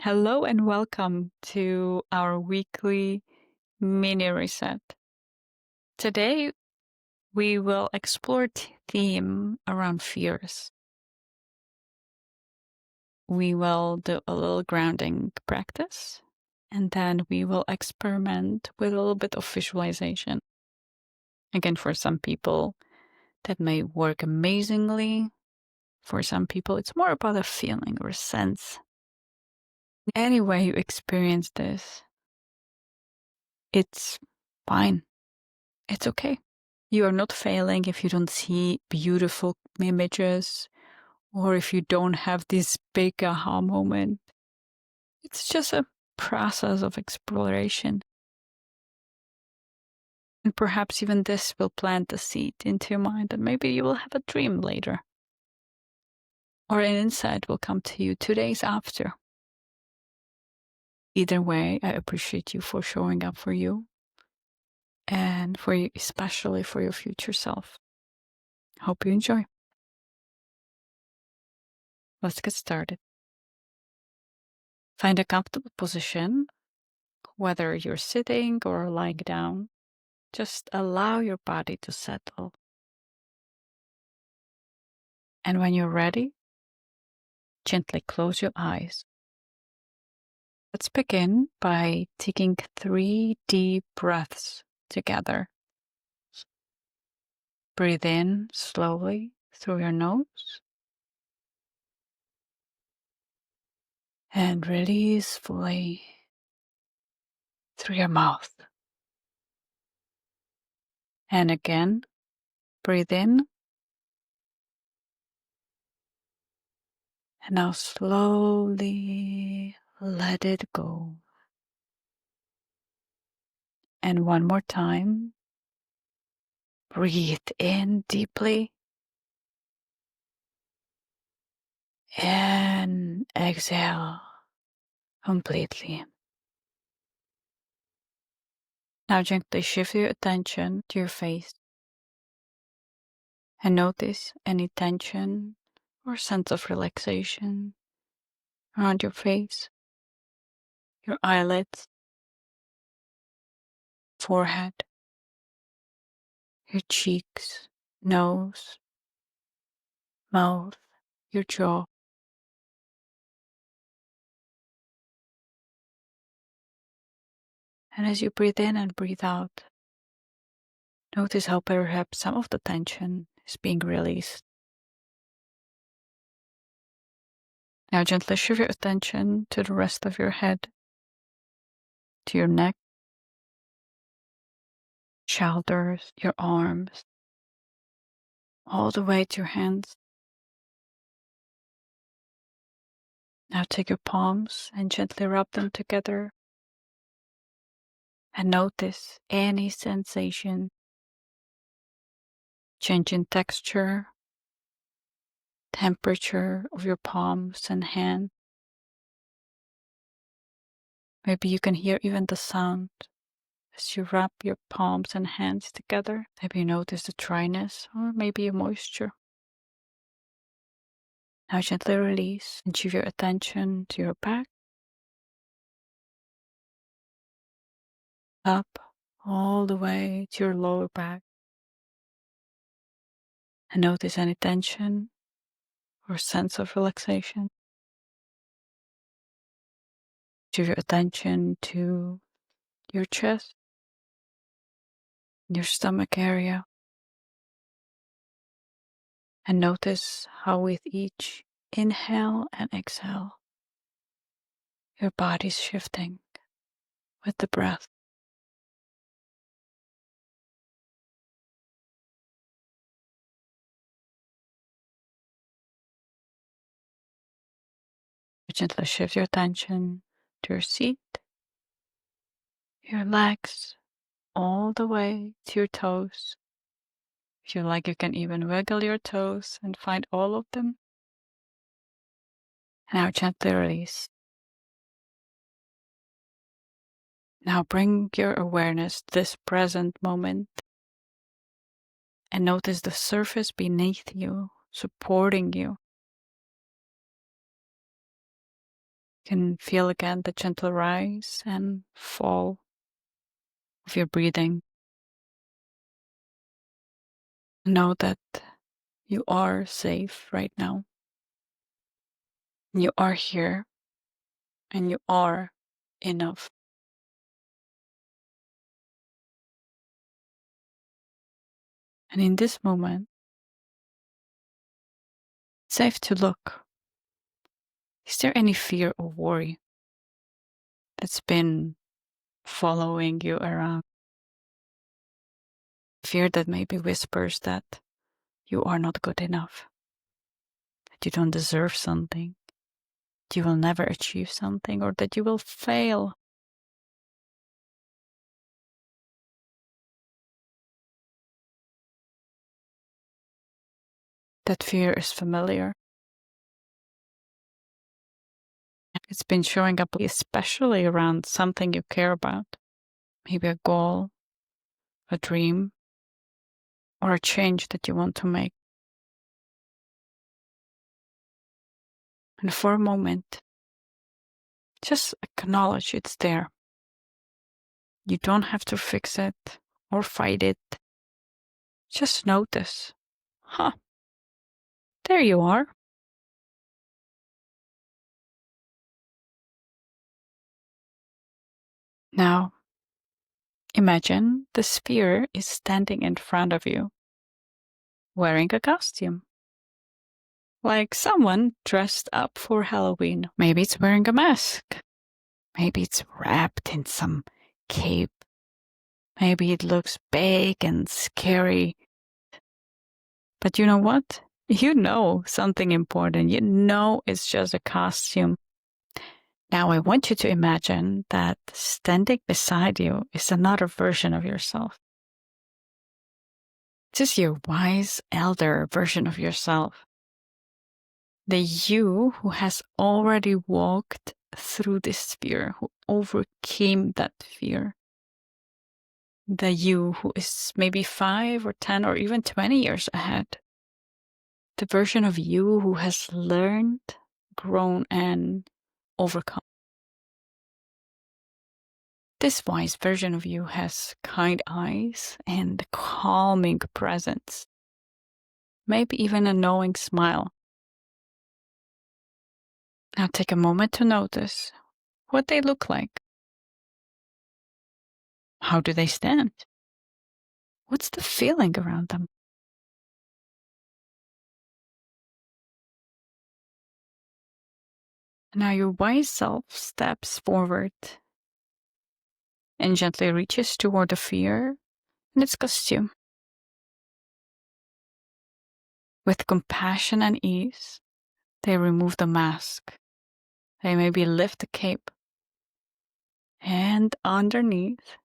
Hello and welcome to our weekly mini reset. Today we will explore a theme around fears. We will do a little grounding practice and then we will experiment with a little bit of visualization. Again, for some people that may work amazingly. For some people, it's more about a feeling or a sense. Any way you experience this, it's fine. It's okay. You are not failing if you don't see beautiful images or if you don't have this big aha moment. It's just a process of exploration. And perhaps even this will plant the seed into your mind and maybe you will have a dream later. Or an insight will come to you 2 days after. Either way, I appreciate you for showing up for you and for you, especially for your future self. Hope you enjoy. Let's get started. Find a comfortable position, whether you're sitting or lying down. Just allow your body to settle. And when you're ready, gently close your eyes. Let's begin by taking 3 deep breaths together. Breathe in slowly through your nose and release fully through your mouth. And again, breathe in and now slowly let it go. And one more time, breathe in deeply and exhale completely. Now gently shift your attention to your face and notice any tension or sense of relaxation around your face, your eyelids, forehead, your cheeks, nose, mouth, your jaw. And as you breathe in and breathe out, notice how perhaps some of the tension is being released. Now gently shift your attention to the rest of your head, to your neck, shoulders, your arms, all the way to your hands. Now take your palms and gently rub them together and notice any sensation, change in texture, temperature of your palms and hands. Maybe you can hear even the sound as you rub your palms and hands together. Maybe you notice the dryness or maybe a moisture. Now gently release and shift your attention to your back, up all the way to your lower back. And notice any tension or sense of relaxation. Shift your attention to your chest, your stomach area. And notice how with each inhale and exhale, your body's shifting with the breath. Gently shift your attention to your seat, your legs, all the way to your toes. If you like, you can even wiggle your toes and find all of them. Now gently release. Now bring your awareness to this present moment and notice the surface beneath you, supporting you. You can feel again the gentle rise and fall of your breathing. Know that you are safe right now. You are here and you are enough. And in this moment, it's safe to look. Is there any fear or worry that's been following you around? Fear that maybe whispers that you are not good enough, that you don't deserve something, that you will never achieve something, or that you will fail. That fear is familiar. It's been showing up especially around something you care about, maybe a goal, a dream, or a change that you want to make. And for a moment, just acknowledge it's there. You don't have to fix it or fight it. Just notice. Huh, there you are. Now, imagine the sphere is standing in front of you, wearing a costume. Like someone dressed up for Halloween. Maybe it's wearing a mask. Maybe it's wrapped in some cape. Maybe it looks big and scary. But you know what? You know something important. You know it's just a costume. Now I want you to imagine that standing beside you is another version of yourself. Just your wise elder version of yourself. The you who has already walked through this fear, who overcame that fear. The you who is maybe 5 or 10 or even 20 years ahead. The version of you who has learned, grown, and overcome. This wise version of you has kind eyes and calming presence. Maybe even a knowing smile. Now take a moment to notice what they look like. How do they stand? What's the feeling around them? Now your wise self steps forward and gently reaches toward the fear in its costume. With compassion and ease, they remove the mask. They maybe lift the cape. And underneath,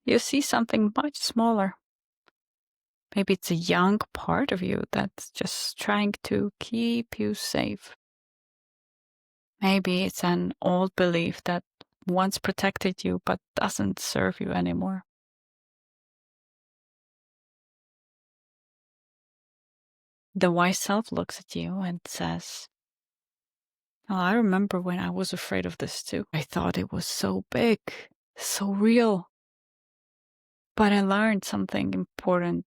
you see something much smaller. Maybe it's a young part of you that's just trying to keep you safe. Maybe it's an old belief that once protected you but doesn't serve you anymore. The wise self looks at you and says, "Oh, I remember when I was afraid of this too. I thought it was so big, so real. But I learned something important.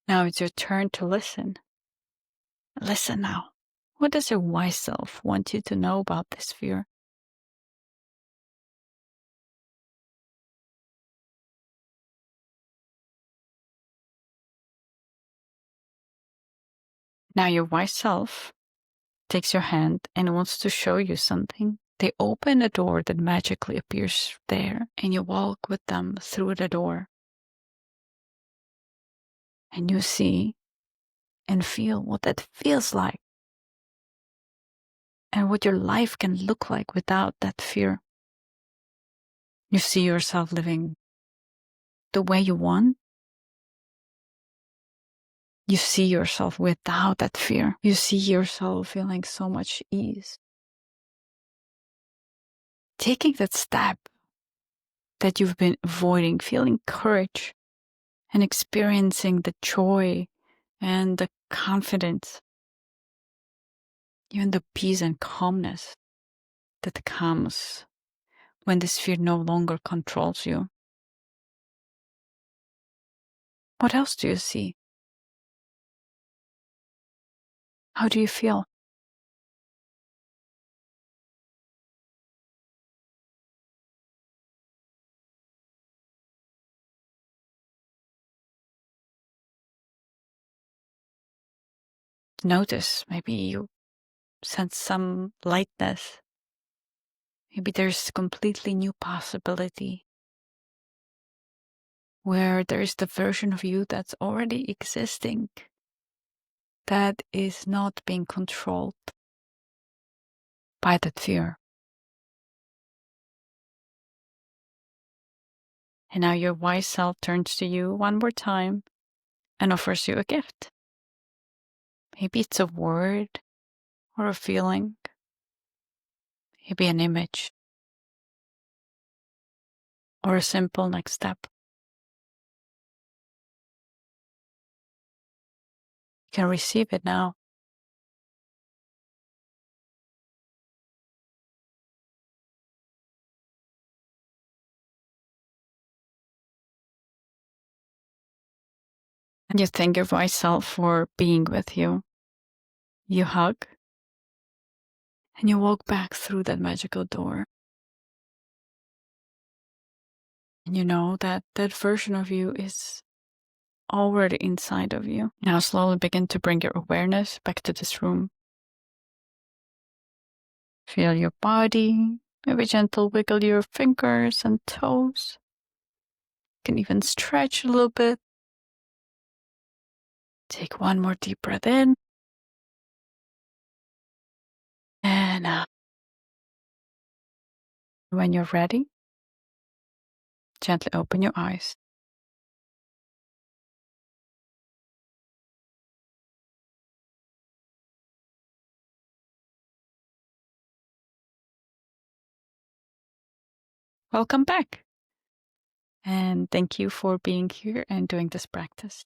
Now it's your turn to listen. Listen now. What does your wise self want you to know about this fear?" Now your wise self takes your hand and wants to show you something. They open a door that magically appears there, and you walk with them through the door. And you see and feel what that feels like and what your life can look like without that fear. You see yourself living the way you want. You see yourself without that fear. You see yourself feeling so much ease. Taking that step that you've been avoiding, feeling courage and experiencing the joy and the confidence. even the peace and calmness that comes when this fear no longer controls you. What else do you see? How do you feel? Notice, maybe you sense some lightness. Maybe there's a completely new possibility where there is the version of you that's already existing that is not being controlled by that fear. And now your wise self turns to you one more time and offers you a gift. Maybe it's a word or a feeling, maybe an image or a simple next step. You can receive it now. And you thank your wise self for being with you. You hug and you walk back through that magical door. And you know that that version of you is already inside of you. Now slowly begin to bring your awareness back to this room. Feel your body, maybe gentle wiggle your fingers and toes. You can even stretch a little bit. Take one more deep breath in. And out. When you're ready, gently open your eyes. Welcome back. And thank you for being here and doing this practice.